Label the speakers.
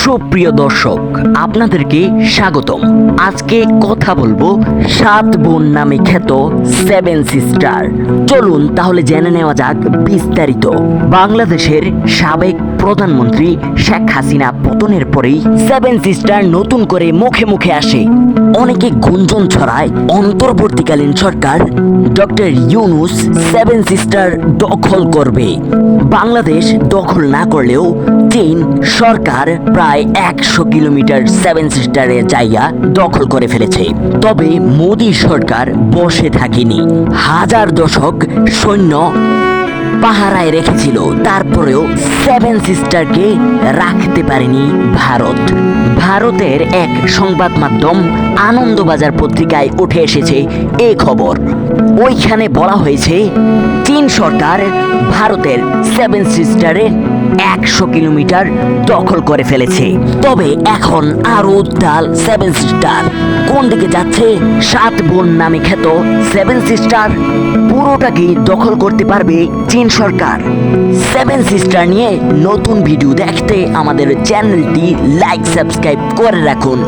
Speaker 1: সুপ্রিয় দর্শক, আপনাদেরকে স্বাগতম। আজকে কথা বলবো সাত বোন নামে খ্যাত সেভেন সিস্টার। চলুন তাহলে জেনে নেওয়া যাক বিস্তারিত। বাংলাদেশের সাবেক প্রধানমন্ত্রী শেখ হাসিনা পতনের পরেই সেভেন সিস্টার নতুন করে মুখে মুখে আসে। অনেকে গুঞ্জন ছড়ায় অন্তর্বর্তীকালীন সরকার ডক্টর ইউনূস সেভেন সিস্টার দখল করবে। বাংলাদেশ দখল না করলেও চীন সরকার প্রায় 100 কিলোমিটার সেভেন সিস্টারের জায়গা দখল করে ফেলেছে। তবে মোদী সরকার বসে থাকেনি। হাজার দশক সৈন্য পাহারায় রেখেছিল, তারপরেও সেভেন সিস্টারকে রাখতে পারেনি ভারত। ভারতের এক সংবাদ মাধ্যম আনন্দবাজার পত্রিকায় উঠে এসেছে এই খবর। ওইখানে বলা হয়েছে চীন সরকার ভারতের সেভেন সিস্টারের 100 কিলোমিটার দখল করে ফেলেছে। তবে এখন আরো উত্তাল সেভেন সিস্টার। কোন দিকে যাচ্ছে সাত বোন নামে খ্যাত সেভেন সিস্টার? পুরোটাকে দখল করতে পারবে চীন সরকার? সেভেন সিস্টার নিয়ে নতুন ভিডিও দেখতে আমাদের চ্যানেলটি লাইক সাবস্ক্রাইব করে রাখুন।